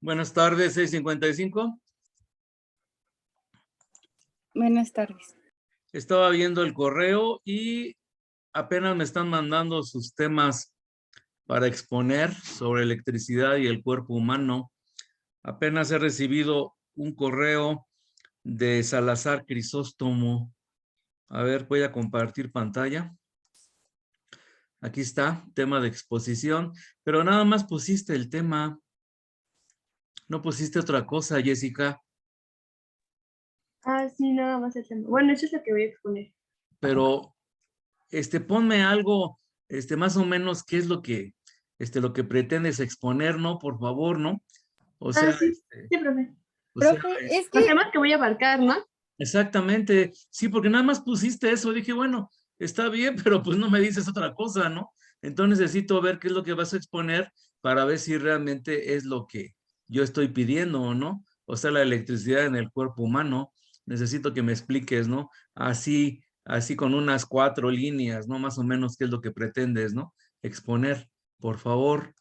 Buenas tardes, 6:55. Buenas tardes. Estaba viendo el correo y apenas me están mandando sus temas para exponer sobre electricidad y el cuerpo humano. Apenas he recibido un correo de Salazar Crisóstomo. A ver, voy a compartir pantalla. Aquí está, tema de exposición, pero nada más pusiste el tema. No pusiste otra cosa, Jessica. Ah, sí, nada más el tema. Bueno, eso es lo que voy a exponer. Pero ponme algo, más o menos qué es lo que pretendes exponer, ¿no? Por favor, ¿no? O sea, Sí, sí, profe. Profe, es Los que temas que voy a abarcar, ¿no? exactamente, sí, porque nada más pusiste eso, dije, bueno, está bien, pero pues no me dices otra cosa, ¿no? Entonces necesito ver qué es lo que vas a exponer para ver si realmente es lo que yo estoy pidiendo o no. O sea, la electricidad en el cuerpo humano, necesito que me expliques, ¿no? Así con unas 4 líneas, ¿no? Más o menos qué es lo que pretendes, ¿no? Exponer, por favor.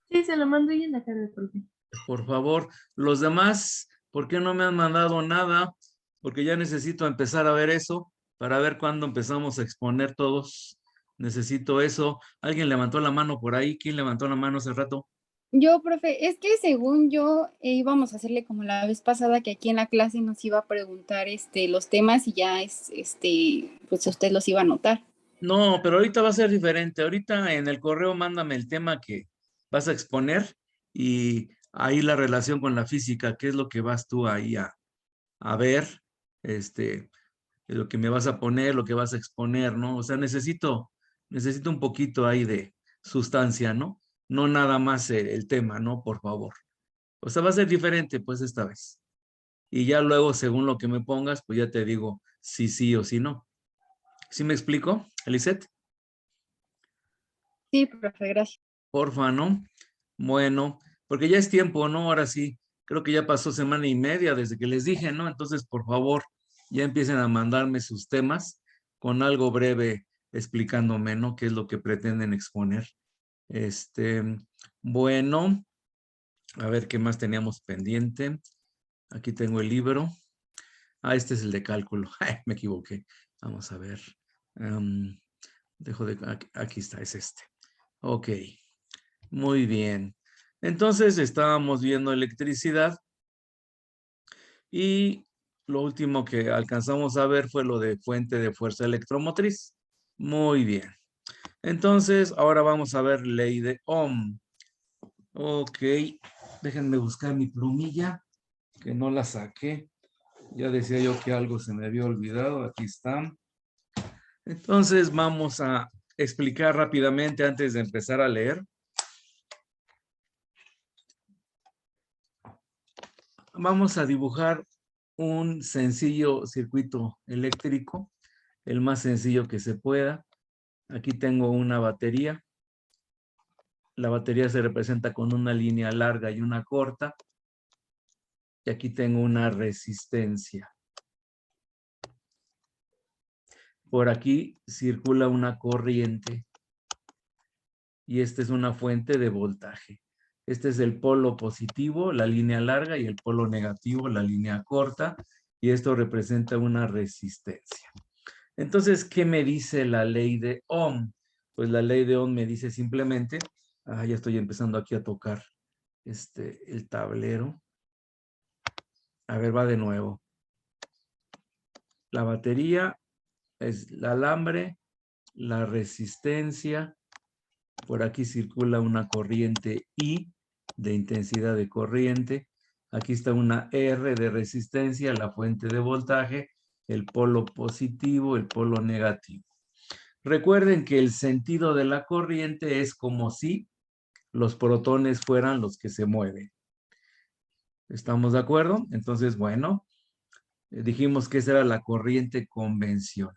Sí, se lo mando ahí en la tarde, profe. Por favor, los demás, ¿por qué no me han mandado nada? Porque ya necesito empezar a ver eso para ver cuándo empezamos a exponer todos. Necesito eso. ¿Alguien levantó la mano por ahí? ¿Quién levantó la mano hace rato? yo, profe, es que según yo íbamos a hacerle como la vez pasada que aquí en la clase nos iba a preguntar los temas y ya pues usted los iba a anotar. No, pero ahorita va a ser diferente. Ahorita en el correo mándame el tema que vas a exponer y ahí la relación con la física, qué es lo que vas tú ahí a ver, lo que me vas a poner, lo que vas a exponer, ¿no? O sea, necesito un poquito ahí de sustancia, ¿no? No nada más el tema, ¿no? Por favor. O sea, va a ser diferente, pues, esta vez. Y ya luego, según lo que me pongas, pues ya te digo si sí o si no. ¿Sí me explico, Elisette? Sí, profe, gracias. Porfa, ¿no? Bueno, porque ya es tiempo, ¿no? Ahora sí, creo que ya pasó semana y media desde que les dije, ¿no? Entonces, por favor, ya empiecen a mandarme sus temas con algo breve explicándome, ¿no? ¿Qué es lo que pretenden exponer? Bueno, a ver qué más teníamos pendiente. Aquí tengo el libro. Este es el de cálculo. Ay, me equivoqué. Vamos a ver. Aquí está, es este. Ok. Muy bien. Entonces estábamos viendo electricidad y lo último que alcanzamos a ver fue lo de fuente de fuerza electromotriz. Muy bien. Entonces, ahora vamos a ver ley de Ohm. Ok, déjenme buscar mi plumilla, que no la saqué. Ya decía yo que algo se me había olvidado. Aquí está. Entonces, vamos a explicar rápidamente antes de empezar a leer. Vamos a dibujar un sencillo circuito eléctrico, el más sencillo que se pueda. Aquí tengo una batería. La batería se representa con una línea larga y una corta. Y aquí tengo una resistencia. Por aquí circula una corriente. Y esta es una fuente de voltaje. Este es el polo positivo, la línea larga, y el polo negativo, la línea corta. Y esto representa una resistencia. Entonces, ¿qué me dice la ley de Ohm? Pues la ley de Ohm me dice simplemente, ya estoy empezando aquí a tocar el tablero. A ver, va de nuevo. La batería es el alambre, la resistencia. Por aquí circula una corriente I de intensidad de corriente. Aquí está una R de resistencia, la fuente de voltaje, el polo positivo, el polo negativo. Recuerden que el sentido de la corriente es como si los protones fueran los que se mueven. ¿Estamos de acuerdo? Entonces, bueno, dijimos que esa era la corriente convencional.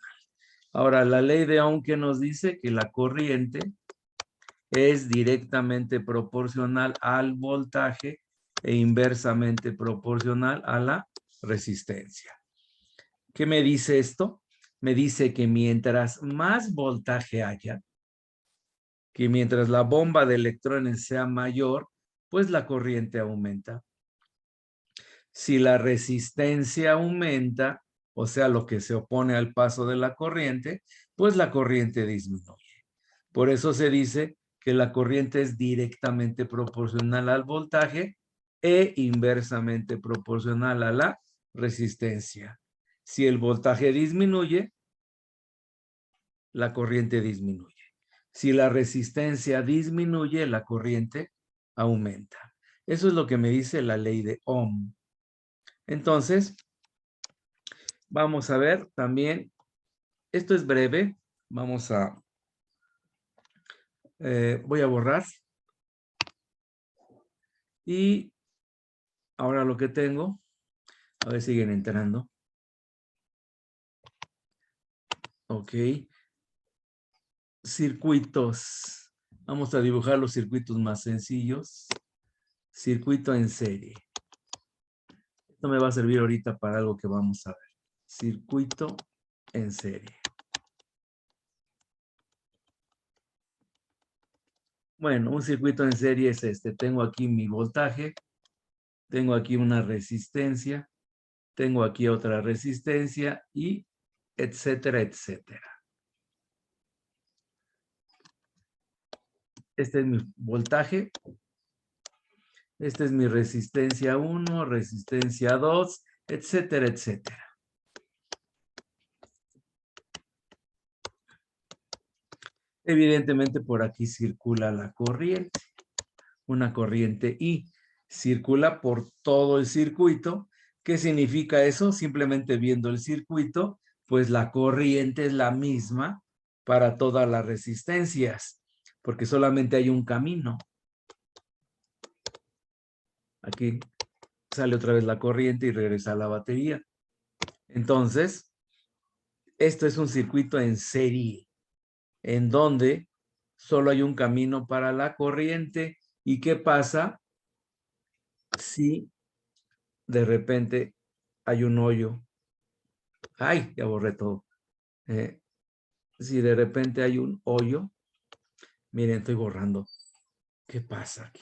Ahora, la ley de Ohm que nos dice que la corriente es directamente proporcional al voltaje e inversamente proporcional a la resistencia. ¿Qué me dice esto? Me dice que mientras más voltaje haya, que mientras la bomba de electrones sea mayor, pues la corriente aumenta. Si la resistencia aumenta, o sea, lo que se opone al paso de la corriente, pues la corriente disminuye. Por eso se dice que la corriente es directamente proporcional al voltaje e inversamente proporcional a la resistencia. Si el voltaje disminuye, la corriente disminuye. Si la resistencia disminuye, la corriente aumenta. Eso es lo que me dice la ley de Ohm. Entonces, vamos a ver también, esto es breve, vamos a, voy a borrar. Y ahora lo que tengo, a ver, siguen entrando. Ok. Circuitos. Vamos a dibujar los circuitos más sencillos. Circuito en serie. Esto me va a servir ahorita para algo que vamos a ver. Circuito en serie. Bueno, un circuito en serie es este. Tengo aquí mi voltaje. Tengo aquí una resistencia. Tengo aquí otra resistencia y etcétera, etcétera. Este es mi voltaje. Esta es mi resistencia 1, resistencia 2, etcétera, etcétera. Evidentemente por aquí circula la corriente. Una corriente I. Circula por todo el circuito. ¿Qué significa eso? Simplemente viendo el circuito, pues la corriente es la misma para todas las resistencias, porque solamente hay un camino. Aquí sale otra vez la corriente y regresa a la batería. Entonces, esto es un circuito en serie, en donde solo hay un camino para la corriente. ¿Y qué pasa si de repente hay un hoyo? ¡Ay! Ya borré todo. Si de repente hay un hoyo, miren, estoy borrando. ¿Qué pasa aquí?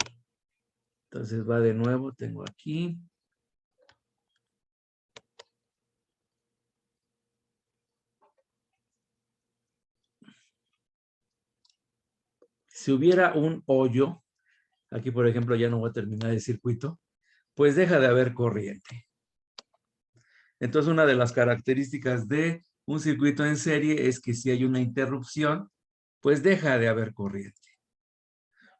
Entonces va de nuevo, tengo aquí. Si hubiera un hoyo, aquí por ejemplo ya no voy a terminar el circuito, pues deja de haber corriente. Entonces una de las características de un circuito en serie es que si hay una interrupción, pues deja de haber corriente.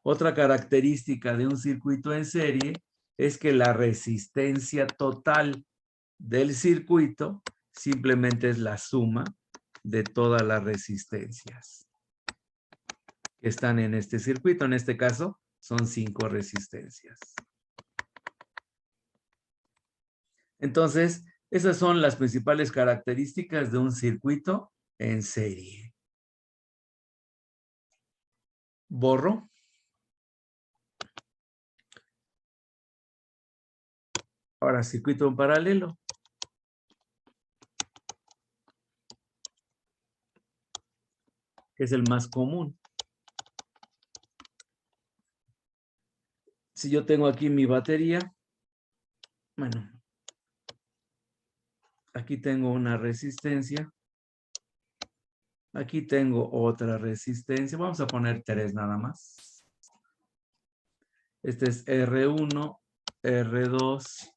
Otra característica de un circuito en serie es que la resistencia total del circuito simplemente es la suma de todas las resistencias que están en este circuito. En este caso, son 5 resistencias. Entonces, esas son las principales características de un circuito en serie. Borro. Ahora, circuito en paralelo. Que es el más común. Si yo tengo aquí mi batería, bueno, aquí tengo una resistencia. Aquí tengo otra resistencia. Vamos a poner 3 nada más. Este es R1, R2,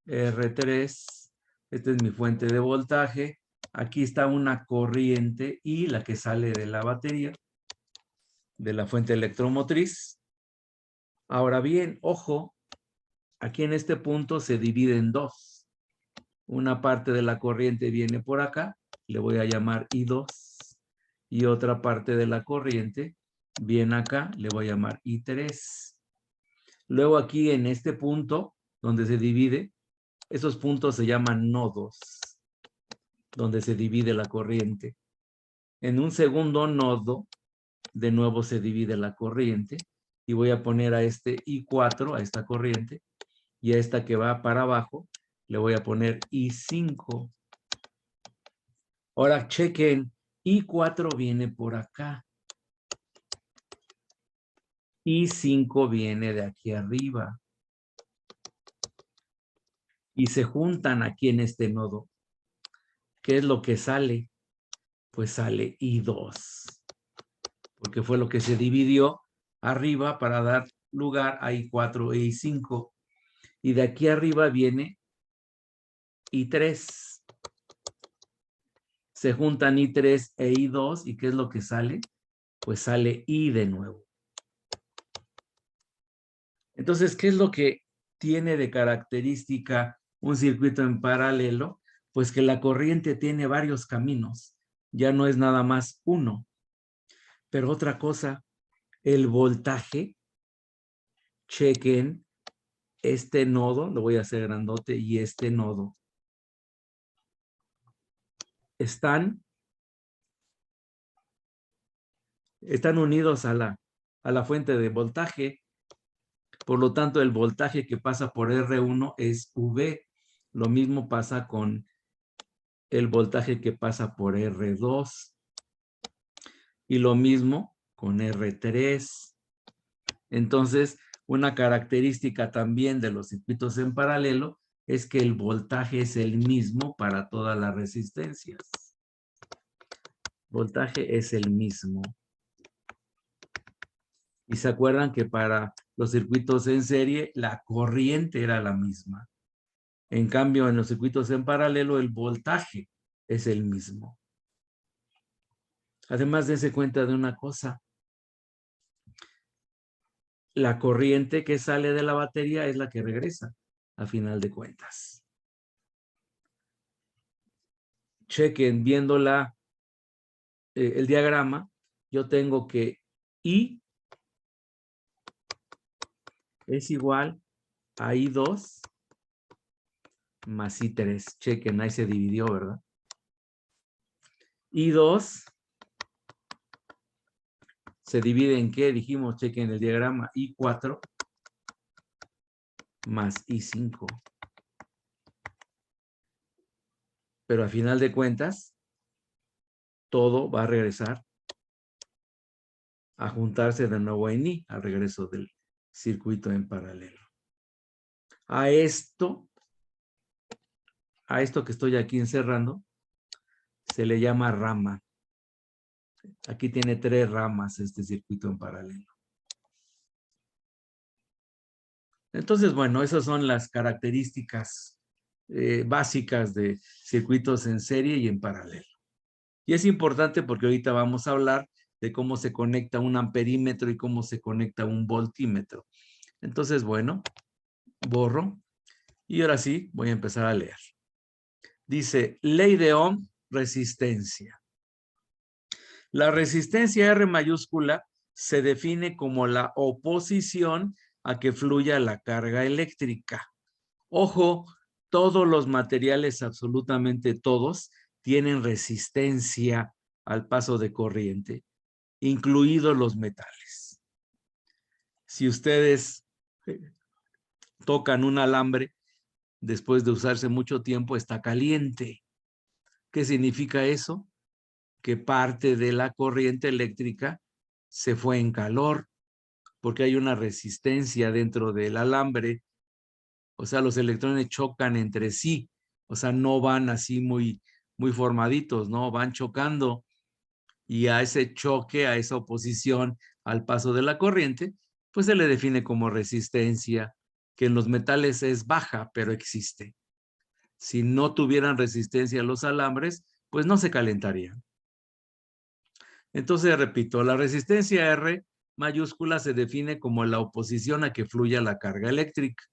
R3. Esta es mi fuente de voltaje. Aquí está una corriente y la que sale de la batería, de la fuente electromotriz. Ahora bien, ojo, aquí en este punto se divide en dos. Una parte de la corriente viene por acá, le voy a llamar I2. Y otra parte de la corriente viene acá, le voy a llamar I3. Luego aquí en este punto, donde se divide, esos puntos se llaman nodos, donde se divide la corriente. En un segundo nodo, de nuevo se divide la corriente, y voy a poner a este I4, a esta corriente, y a esta que va para abajo, le voy a poner I5. Ahora chequen, I4 viene por acá. y 5 viene de aquí arriba. Y se juntan aquí en este nodo. ¿Qué es lo que sale? Pues sale I2. Porque fue lo que se dividió arriba para dar lugar a I4 e I5. Y de aquí arriba viene I3. Se juntan I3 e I2. ¿Y qué es lo que sale? Pues sale I de nuevo. Entonces, ¿qué es lo que tiene de característica un circuito en paralelo? Pues que la corriente tiene varios caminos. Ya no es nada más uno. Pero otra cosa, el voltaje, chequen este nodo, lo voy a hacer grandote, y este nodo. Están unidos a la fuente de voltaje. Por lo tanto, el voltaje que pasa por R1 es V. Lo mismo pasa con el voltaje que pasa por R2. Y lo mismo con R3. Entonces, una característica también de los circuitos en paralelo es que el voltaje es el mismo para todas las resistencias. Voltaje es el mismo. Y se acuerdan que para los circuitos en serie, la corriente era la misma. En cambio, en los circuitos en paralelo, el voltaje es el mismo. Además, dense cuenta de una cosa. La corriente que sale de la batería es la que regresa, a final de cuentas. Chequen, viendo el diagrama, yo tengo que I es igual a I2 más I3. Chequen, ahí se dividió, ¿verdad? I2 se divide en ¿qué? Dijimos, chequen el diagrama, I4 más I5. Pero a final de cuentas, todo va a regresar a juntarse de nuevo en I, al regreso del circuito en paralelo. A esto que estoy aquí encerrando, se le llama rama. Aquí tiene 3 ramas este circuito en paralelo. Entonces, bueno, esas son las características básicas de circuitos en serie y en paralelo. Y es importante porque ahorita vamos a hablar de cómo se conecta un amperímetro y cómo se conecta un voltímetro. Entonces, bueno, borro. Y ahora sí, voy a empezar a leer. Dice, ley de Ohm, resistencia. La resistencia R mayúscula se define como la oposición a que fluya la carga eléctrica. Ojo, todos los materiales, absolutamente todos, tienen resistencia al paso de corriente, incluidos los metales. Si ustedes tocan un alambre, después de usarse mucho tiempo, está caliente. ¿Qué significa eso? Que parte de la corriente eléctrica se fue en calor, porque hay una resistencia dentro del alambre. O sea, los electrones chocan entre sí. O sea, no van así muy formaditos, ¿no? Van chocando. Y a ese choque, a esa oposición al paso de la corriente, pues se le define como resistencia, que en los metales es baja, pero existe. Si no tuvieran resistencia los alambres, pues no se calentarían. Entonces, repito, la resistencia R mayúscula se define como la oposición a que fluya la carga eléctrica.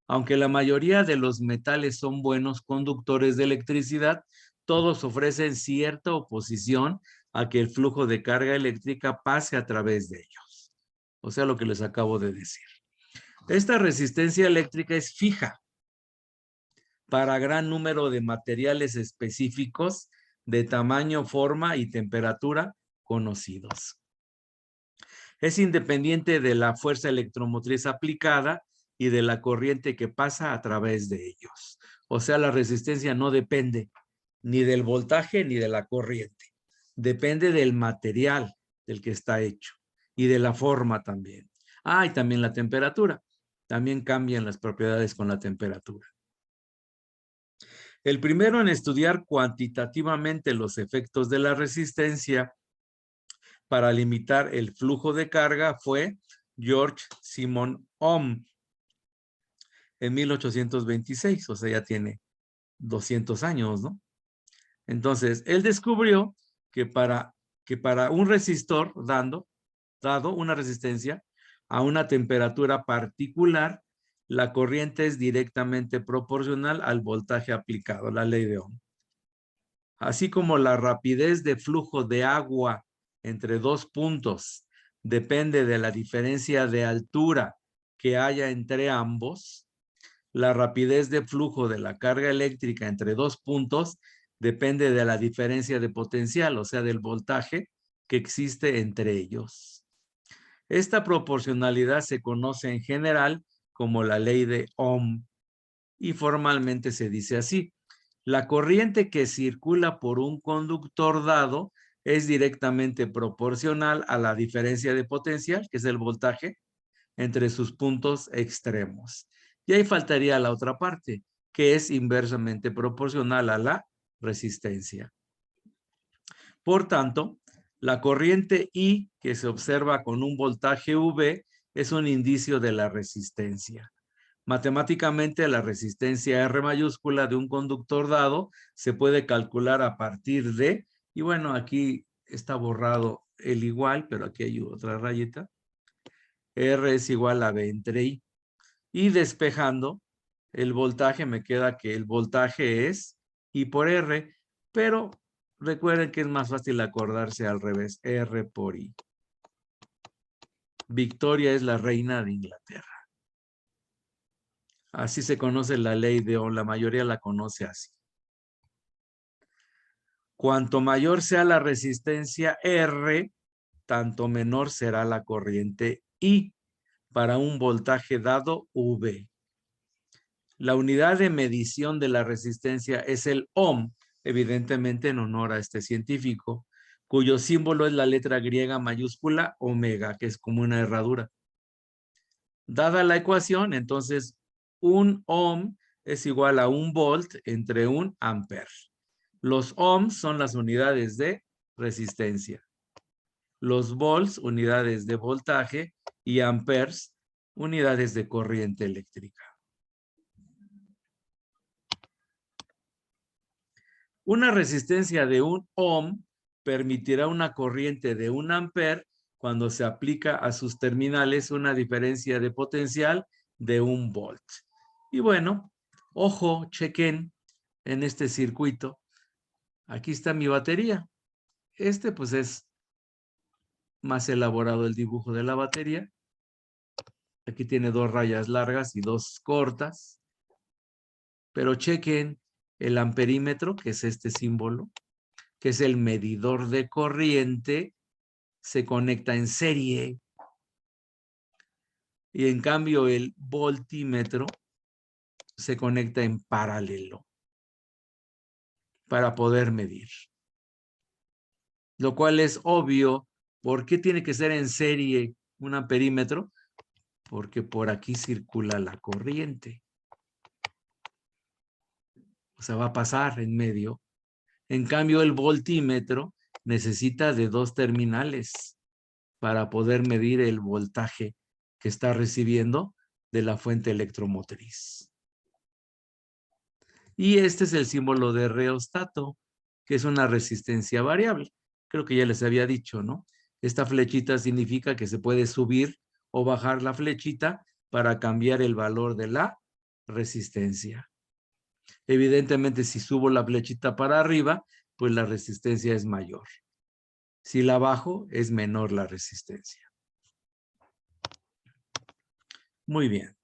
Aunque la mayoría de los metales son buenos conductores de electricidad, todos ofrecen cierta oposición a que el flujo de carga eléctrica pase a través de ellos. O sea, lo que les acabo de decir. Esta resistencia eléctrica es fija para gran número de materiales específicos de tamaño, forma y temperatura conocidos. Es independiente de la fuerza electromotriz aplicada y de la corriente que pasa a través de ellos. O sea, la resistencia no depende ni del voltaje ni de la corriente. Depende del material del que está hecho. y de la forma también. Ah, y también la temperatura. También cambian las propiedades con la temperatura. El primero en estudiar cuantitativamente los efectos de la resistencia para limitar el flujo de carga fue George Simon Ohm en 1826, o sea, ya tiene 200 años, ¿no? Entonces, él descubrió que para un resistor dado una resistencia a una temperatura particular, la corriente es directamente proporcional al voltaje aplicado, la ley de Ohm. Así como la rapidez de flujo de agua entre dos puntos depende de la diferencia de altura que haya entre ambos, la rapidez de flujo de la carga eléctrica entre dos puntos depende de la diferencia de potencial, o sea, del voltaje que existe entre ellos. Esta proporcionalidad se conoce en general como la ley de Ohm y formalmente se dice así: la corriente que circula por un conductor dado es directamente proporcional a la diferencia de potencial, que es el voltaje, entre sus puntos extremos. Y ahí faltaría la otra parte, que es inversamente proporcional a la resistencia. Por tanto, la corriente I que se observa con un voltaje V es un indicio de la resistencia. Matemáticamente, la resistencia R mayúscula de un conductor dado se puede calcular a partir de, y bueno, aquí está borrado el igual, pero aquí hay otra rayita. R es igual a V entre I. Y despejando el voltaje, me queda que el voltaje es I por R, pero recuerden que es más fácil acordarse al revés, R por I. Victoria es la reina de Inglaterra. Así se conoce la ley de Ohm, la mayoría la conoce así. Cuanto mayor sea la resistencia R, tanto menor será la corriente I para un voltaje dado V. La unidad de medición de la resistencia es el ohm, evidentemente en honor a este científico, cuyo símbolo es la letra griega mayúscula omega, que es como una herradura. Dada la ecuación, entonces, un ohm es igual a un volt entre un ampere. Los ohms son las unidades de resistencia. Los volts, unidades de voltaje, y amperes, unidades de corriente eléctrica. Una resistencia de un ohm permitirá una corriente de 1 ampere cuando se aplica a sus terminales una diferencia de potencial de 1 volt. Y bueno, ojo, chequen en este circuito. Aquí está mi batería. Este pues es más elaborado el dibujo de la batería. Aquí tiene 2 rayas largas y 2 cortas. Pero chequen el amperímetro, que es este símbolo, que es el medidor de corriente, se conecta en serie. Y en cambio el voltímetro se conecta en paralelo para poder medir. Lo cual es obvio. ¿Por qué tiene que ser en serie un amperímetro? Porque por aquí circula la corriente. O sea, va a pasar en medio. En cambio, el voltímetro necesita de 2 terminales para poder medir el voltaje que está recibiendo de la fuente electromotriz. Y este es el símbolo de reostato, que es una resistencia variable. Creo que ya les había dicho, ¿no? Esta flechita significa que se puede subir o bajar la flechita para cambiar el valor de la resistencia. Evidentemente, si subo la flechita para arriba, pues la resistencia es mayor. Si la bajo, es menor la resistencia. Muy bien.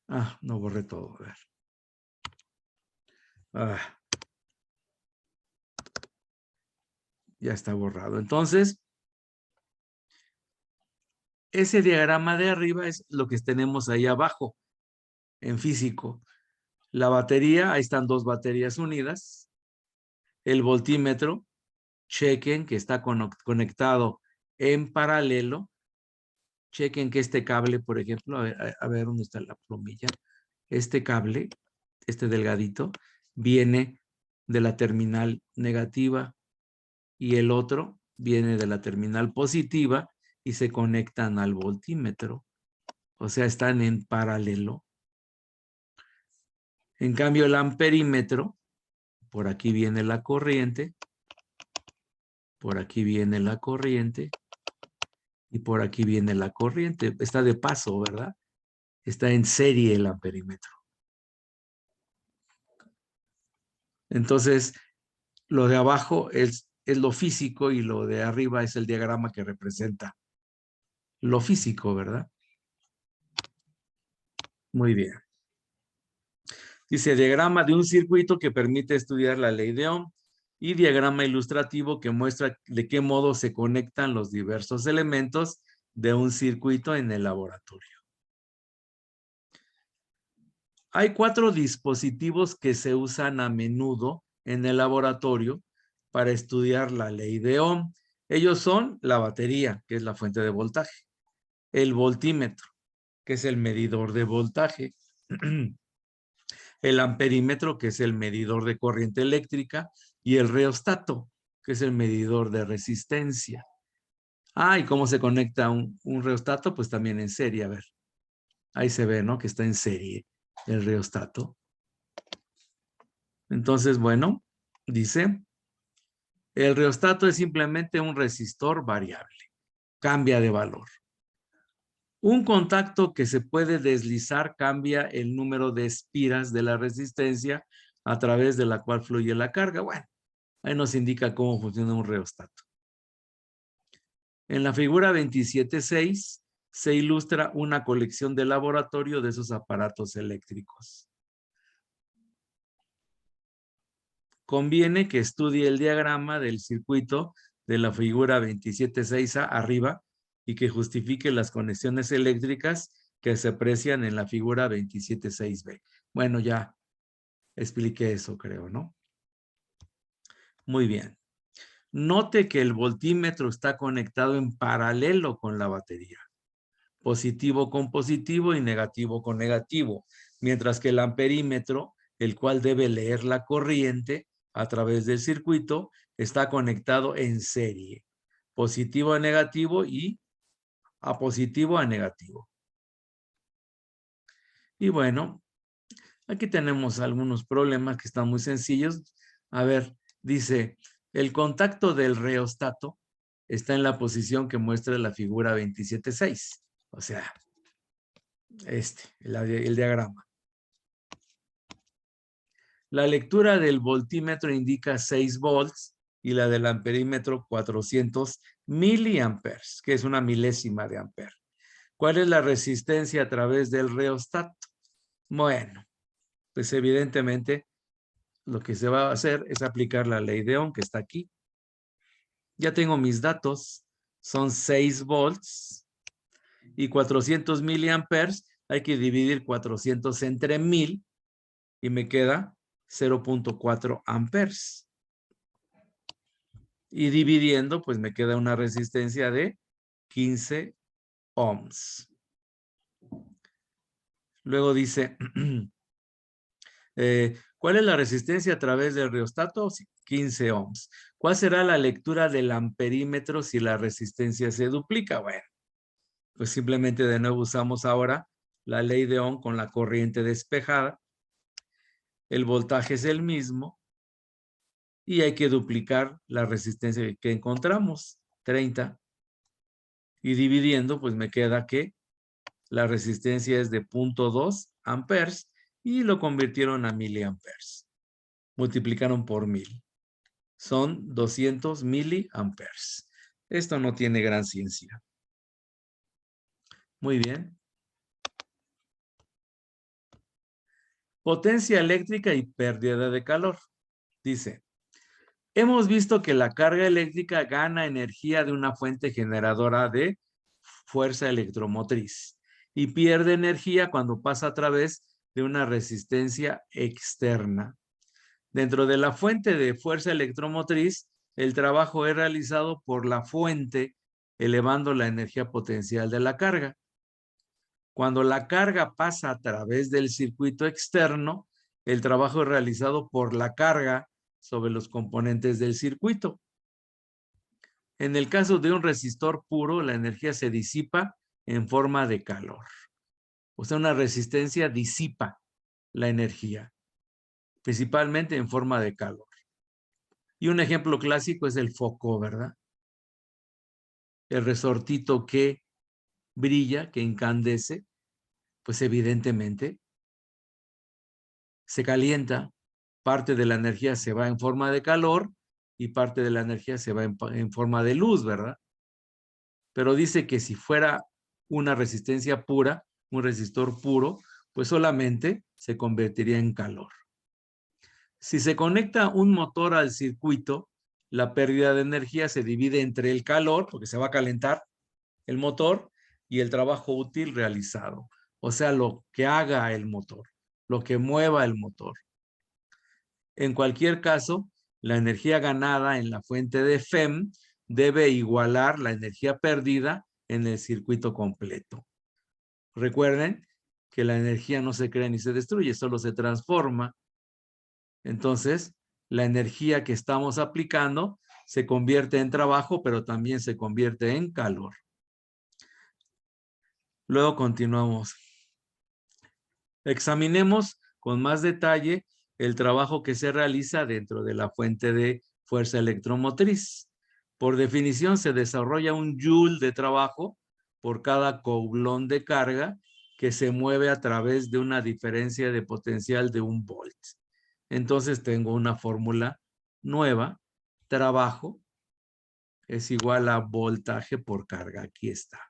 Ah, no borré todo. A ver. Ya está borrado. Entonces, ese diagrama de arriba es lo que tenemos ahí abajo en físico. La batería, ahí están 2 baterías unidas. El voltímetro, chequen que está conectado en paralelo. Chequen que este cable, por ejemplo, a ver dónde está la plumilla. Este cable, este delgadito, viene de la terminal negativa y el otro viene de la terminal positiva y se conectan al voltímetro. O sea, están en paralelo. En cambio, el amperímetro, por aquí viene la corriente, por aquí viene la corriente y por aquí viene la corriente. Está de paso, ¿verdad? Está en serie el amperímetro. Entonces, lo de abajo es lo físico y lo de arriba es el diagrama que representa lo físico, ¿verdad? Muy bien. Dice diagrama de un circuito que permite estudiar la ley de Ohm y diagrama ilustrativo que muestra de qué modo se conectan los diversos elementos de un circuito en el laboratorio. Hay 4 dispositivos que se usan a menudo en el laboratorio para estudiar la ley de Ohm. Ellos son la batería, que es la fuente de voltaje, el voltímetro, que es el medidor de voltaje, el amperímetro, que es el medidor de corriente eléctrica, y el reostato, que es el medidor de resistencia. ¿Y cómo se conecta un reostato? Pues también en serie, a ver. Ahí se ve, ¿no? Que está en serie el reostato. Entonces, bueno, dice, el reostato es simplemente un resistor variable. Cambia de valor. Un contacto que se puede deslizar cambia el número de espiras de la resistencia a través de la cual fluye la carga. Bueno, ahí nos indica cómo funciona un reostato. En la figura 27.6 se ilustra una colección de laboratorio de esos aparatos eléctricos. Conviene que estudie el diagrama del circuito de la figura 27.6a arriba y que justifique las conexiones eléctricas que se aprecian en la figura 27.6b. Bueno, ya expliqué eso, creo, ¿no? Muy bien. Note que el voltímetro está conectado en paralelo con la batería. Positivo con positivo y negativo con negativo. Mientras que el amperímetro, el cual debe leer la corriente a través del circuito, está conectado en serie. Positivo a negativo y a positivo a negativo. Y bueno, aquí tenemos algunos problemas que están muy sencillos. A ver, dice, el contacto del reostato está en la posición que muestra la figura 27.6. O sea, el diagrama. La lectura del voltímetro indica 6 volts y la del amperímetro 400 miliamperes, que es una milésima de ampere. ¿Cuál es la resistencia a través del reostato? Bueno, pues evidentemente lo que se va a hacer es aplicar la ley de Ohm que está aquí. Ya tengo mis datos, son 6 volts y 400 miliamperes. Hay que dividir 400 entre 1000 y me queda 0.4 amperes. Y dividiendo, pues me queda una resistencia de 15 ohms. Luego dice, ¿cuál es la resistencia a través del reostato? 15 ohms. ¿Cuál será la lectura del amperímetro si la resistencia se duplica? Bueno, pues simplemente de nuevo usamos ahora la ley de Ohm con la corriente despejada. El voltaje es el mismo. Y hay que duplicar la resistencia que encontramos, 30. Y dividiendo, pues me queda que la resistencia es de 0.2 amperes y lo convirtieron a miliamperes. Multiplicaron por 1000. Son 200 miliamperes. Esto no tiene gran ciencia. Muy bien. Potencia eléctrica y pérdida de calor. Dice, hemos visto que la carga eléctrica gana energía de una fuente generadora de fuerza electromotriz y pierde energía cuando pasa a través de una resistencia externa. Dentro de la fuente de fuerza electromotriz, el trabajo es realizado por la fuente elevando la energía potencial de la carga. Cuando la carga pasa a través del circuito externo, el trabajo es realizado por la carga sobre los componentes del circuito. En el caso de un resistor puro, la energía se disipa en forma de calor. O sea, una resistencia disipa la energía, principalmente en forma de calor. Y un ejemplo clásico es el foco, ¿verdad? El resortito que brilla, que incandesce, pues evidentemente se calienta, parte de la energía se va en forma de calor y parte de la energía se va en forma de luz, ¿verdad? Pero dice que si fuera una resistencia pura, un resistor puro, pues solamente se convertiría en calor. Si se conecta un motor al circuito, la pérdida de energía se divide entre el calor, porque se va a calentar el motor, y el trabajo útil realizado. O sea, lo que haga el motor, lo que mueva el motor. En cualquier caso, la energía ganada en la fuente de FEM debe igualar la energía perdida en el circuito completo. Recuerden que la energía no se crea ni se destruye, solo se transforma. Entonces, la energía que estamos aplicando se convierte en trabajo, pero también se convierte en calor. Luego continuamos. Examinemos con más detalle el trabajo que se realiza dentro de la fuente de fuerza electromotriz. Por definición, se desarrolla un joule de trabajo por cada coulomb de carga que se mueve a través de una diferencia de potencial de 1 volt. Entonces tengo una fórmula nueva. Trabajo es igual a voltaje por carga. Aquí está.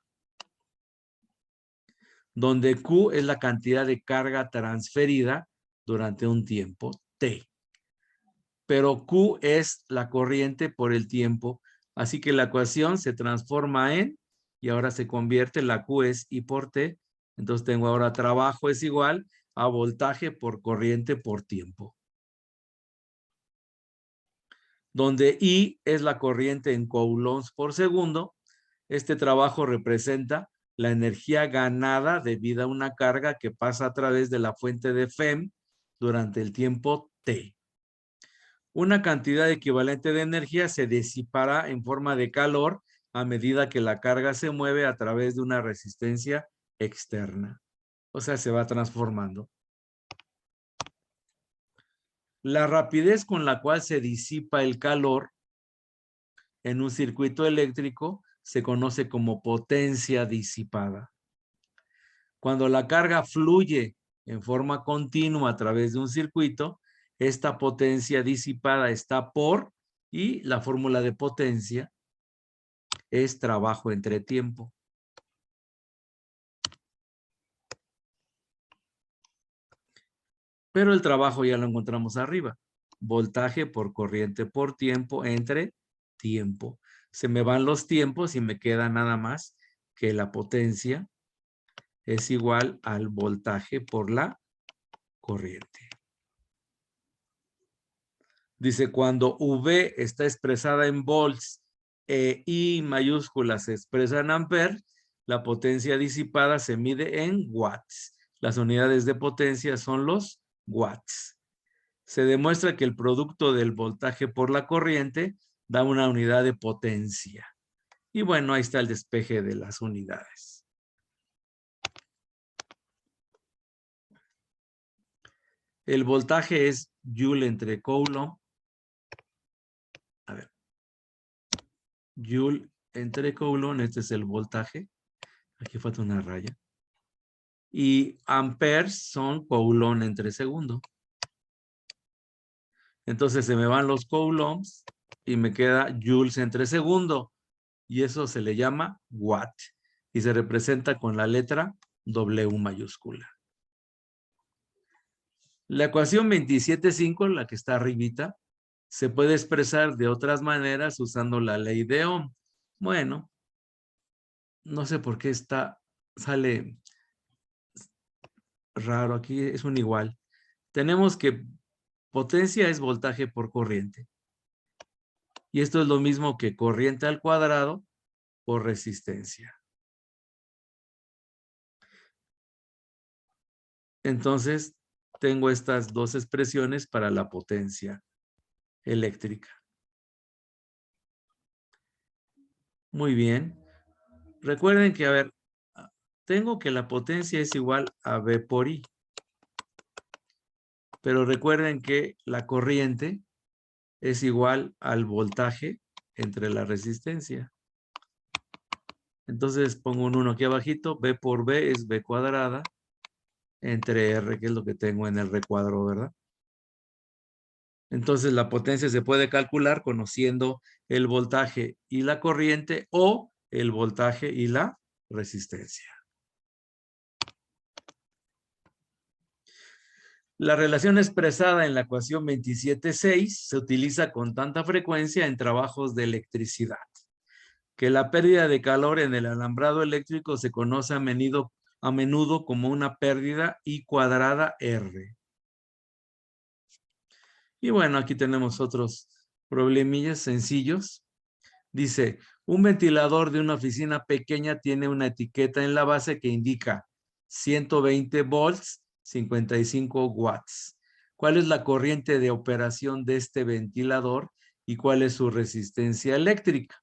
Donde Q es la cantidad de carga transferida durante un tiempo T. Pero Q es la corriente por el tiempo. Así que la ecuación se transforma en, y ahora se convierte, la Q es I por T. Entonces tengo ahora trabajo es igual a voltaje por corriente por tiempo. Donde I es la corriente en coulombs por segundo, este trabajo representa la energía ganada debido a una carga que pasa a través de la fuente de FEM durante el tiempo T. Una cantidad equivalente de energía se disipará en forma de calor a medida que la carga se mueve a través de una resistencia externa. O sea, se va transformando. La rapidez con la cual se disipa el calor en un circuito eléctrico se conoce como potencia disipada. Cuando la carga fluye en forma continua a través de un circuito, esta potencia disipada está por, y la fórmula de potencia es trabajo entre tiempo. Pero el trabajo ya lo encontramos arriba. Voltaje por corriente por tiempo entre tiempo. Se me van los tiempos y me queda nada más que la potencia es igual al voltaje por la corriente. Dice, cuando V está expresada en volts e I mayúscula se expresa en amperes, la potencia disipada se mide en watts. Las unidades de potencia son los watts. Se demuestra que el producto del voltaje por la corriente da una unidad de potencia. Y bueno, ahí está el despeje de las unidades. El voltaje es Joule entre Coulomb. A ver. Joule entre Coulomb, este es el voltaje. Aquí falta una raya. Y amperes son Coulomb entre segundo. Entonces se me van los coulombs y me queda joules entre segundo. Y eso se le llama watt. Y se representa con la letra W mayúscula. La ecuación 27.5, la que está arribita, se puede expresar de otras maneras usando la ley de Ohm. Bueno, no sé por qué sale raro. Aquí es un igual. Tenemos que potencia es voltaje por corriente. Y esto es lo mismo que corriente al cuadrado por resistencia. Entonces, tengo estas dos expresiones para la potencia eléctrica. Muy bien. Recuerden que, a ver, tengo que la potencia es igual a V por I. Pero recuerden que la corriente es igual al voltaje entre la resistencia. Entonces pongo un 1 aquí abajito. V por V es V cuadrada entre R, que es lo que tengo en el recuadro, ¿verdad? Entonces la potencia se puede calcular conociendo el voltaje y la corriente o el voltaje y la resistencia. La relación expresada en la ecuación 27.6 se utiliza con tanta frecuencia en trabajos de electricidad, que la pérdida de calor en el alambrado eléctrico se conoce a menudo como una pérdida I cuadrada R. Y bueno, aquí tenemos otros problemillas sencillos. Dice, un ventilador de una oficina pequeña tiene una etiqueta en la base que indica 120 volts, 55 watts. ¿Cuál es la corriente de operación de este ventilador y cuál es su resistencia eléctrica?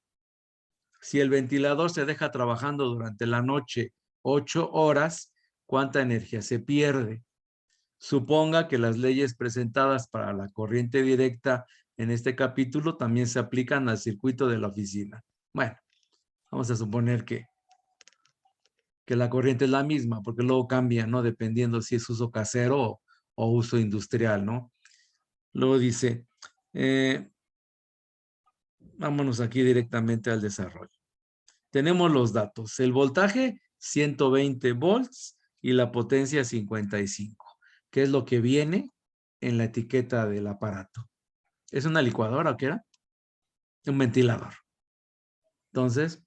Si el ventilador se deja trabajando durante la noche 8 horas, ¿cuánta energía se pierde? Suponga que las leyes presentadas para la corriente directa en este capítulo también se aplican al circuito de la oficina. Bueno, vamos a suponer que la corriente es la misma, porque luego cambia, ¿no? Dependiendo si es uso casero o uso industrial, ¿no? Luego dice, vámonos aquí directamente al desarrollo. Tenemos los datos. El voltaje, 120 volts y la potencia 55, que es lo que viene en la etiqueta del aparato. ¿Es una licuadora o qué era? Un ventilador. Entonces,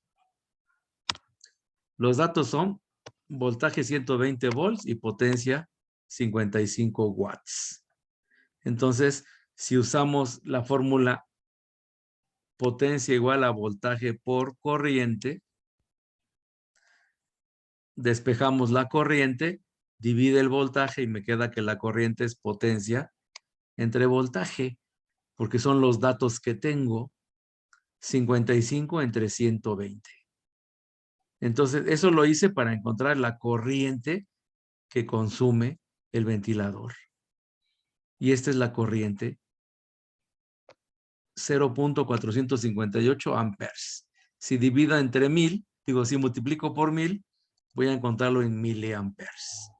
los datos son voltaje 120 volts y potencia 55 watts. Entonces, si usamos la fórmula potencia igual a voltaje por corriente, despejamos la corriente, divide el voltaje y me queda que la corriente es potencia entre voltaje, porque son los datos que tengo, 55 entre 120. Entonces, eso lo hice para encontrar la corriente que consume el ventilador. Y esta es la corriente, 0.458 amperes. Si divido entre 1000, si multiplico por 1000, voy a encontrarlo en miliamperes.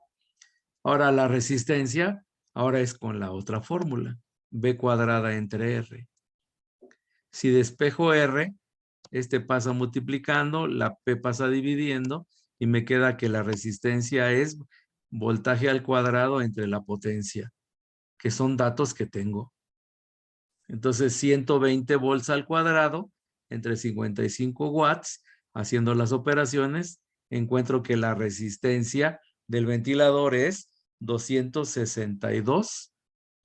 Ahora la resistencia, ahora es con la otra fórmula, V cuadrada entre R. Si despejo R, este pasa multiplicando, la P pasa dividiendo y me queda que la resistencia es voltaje al cuadrado entre la potencia, que son datos que tengo. Entonces 120 volts al cuadrado entre 55 watts, haciendo las operaciones, encuentro que la resistencia del ventilador es 262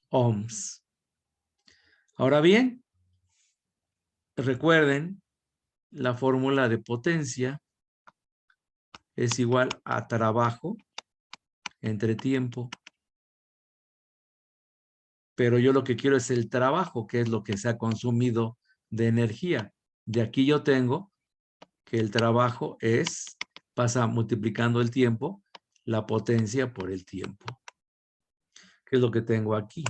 ohms. Ahora bien, recuerden, la fórmula de potencia es igual a trabajo entre tiempo. Pero yo lo que quiero es el trabajo, que es lo que se ha consumido de energía. De aquí yo tengo que el trabajo pasa multiplicando el tiempo, la potencia por el tiempo. ¿Qué es lo que tengo aquí?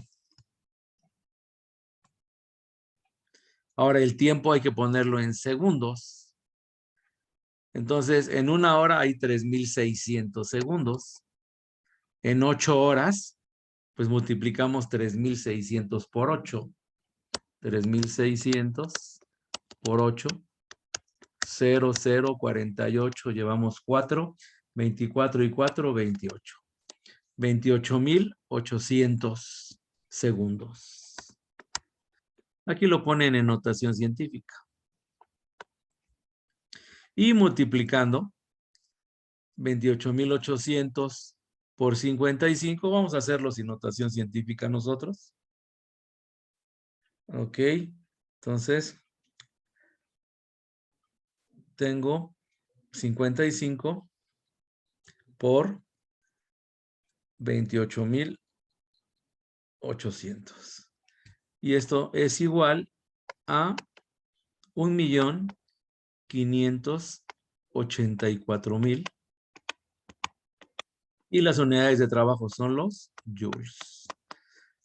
Ahora el tiempo hay que ponerlo en segundos. Entonces, en una hora hay 3600 segundos. En 8 horas, pues multiplicamos 3600 por 8. 3600 por 8. 0048, llevamos 4. 24 y 4, 28. 28,800 segundos. Aquí lo ponen en notación científica. Y multiplicando 28,800 por 55, vamos a hacerlo sin notación científica nosotros. Ok, entonces tengo 55 por 28,800. Y esto es igual a 1,584,000. Y las unidades de trabajo son los joules.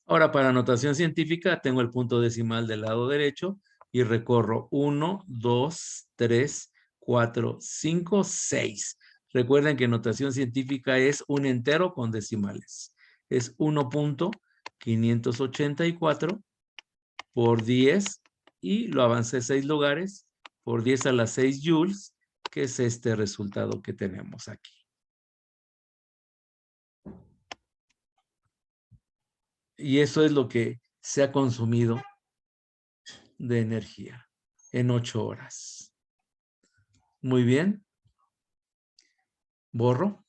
Ahora, para notación científica, tengo el punto decimal del lado derecho y recorro 1, 2, 3, 4, 5, 6. Recuerden que notación científica es un entero con decimales. Es 1,584 por 10 y lo avancé 6 lugares por 10 a las 6 joules, que es este resultado que tenemos aquí. Y eso es lo que se ha consumido de energía en 8 horas. Muy bien. Borro.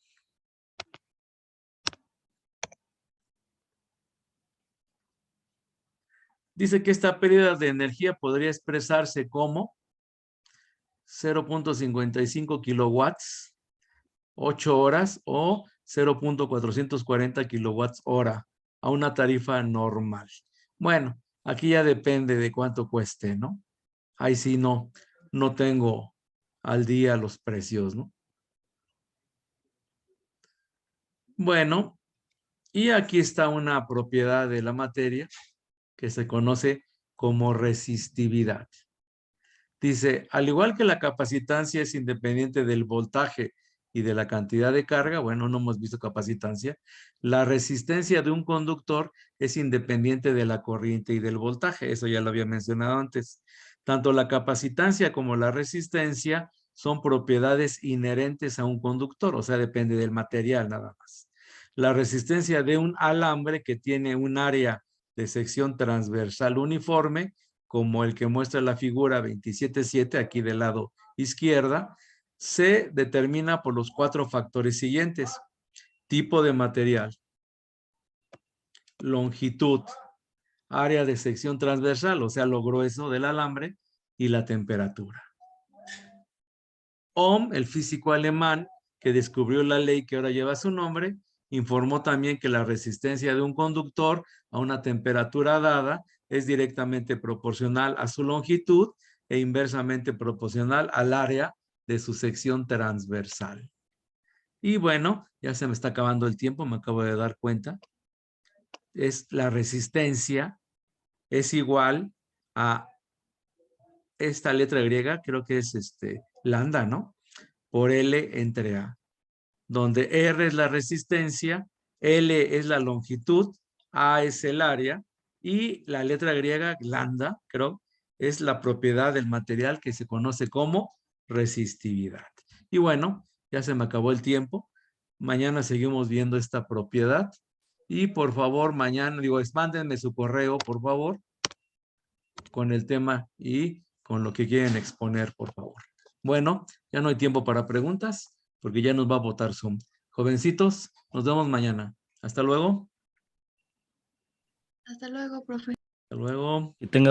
Dice que esta pérdida de energía podría expresarse como 0.55 kilowatts, 8 horas o 0.440 kilowatts hora a una tarifa normal. Bueno, aquí ya depende de cuánto cueste, ¿no? Ahí sí no tengo al día los precios, ¿no? Bueno, y aquí está una propiedad de la materia que se conoce como resistividad. Dice, al igual que la capacitancia es independiente del voltaje y de la cantidad de carga, bueno, no hemos visto capacitancia, la resistencia de un conductor es independiente de la corriente y del voltaje, eso ya lo había mencionado antes. Tanto la capacitancia como la resistencia son propiedades inherentes a un conductor, o sea, depende del material nada más. La resistencia de un alambre que tiene un área de sección transversal uniforme, como el que muestra la figura 27.7 aquí del lado izquierda, se determina por los 4 factores siguientes: tipo de material, longitud, área de sección transversal, o sea, lo grueso del alambre, y la temperatura. Ohm, el físico alemán que descubrió la ley que ahora lleva su nombre, informó también que la resistencia de un conductor a una temperatura dada es directamente proporcional a su longitud e inversamente proporcional al área de su sección transversal. Y bueno, ya se me está acabando el tiempo, me acabo de dar cuenta. Es la resistencia es igual a esta letra griega, creo que es lambda, ¿no? Por L entre A, donde R es la resistencia, L es la longitud, A es el área y la letra griega, lambda, creo, es la propiedad del material que se conoce como resistividad. Y bueno, ya se me acabó el tiempo. Mañana seguimos viendo esta propiedad. Y por favor, mañana, mándenme su correo, por favor, con el tema y con lo que quieren exponer, por favor. Bueno, ya no hay tiempo para preguntas porque ya nos va a votar Zoom. Jovencitos, nos vemos mañana. Hasta luego. Hasta luego, profe. Hasta luego. Que tenga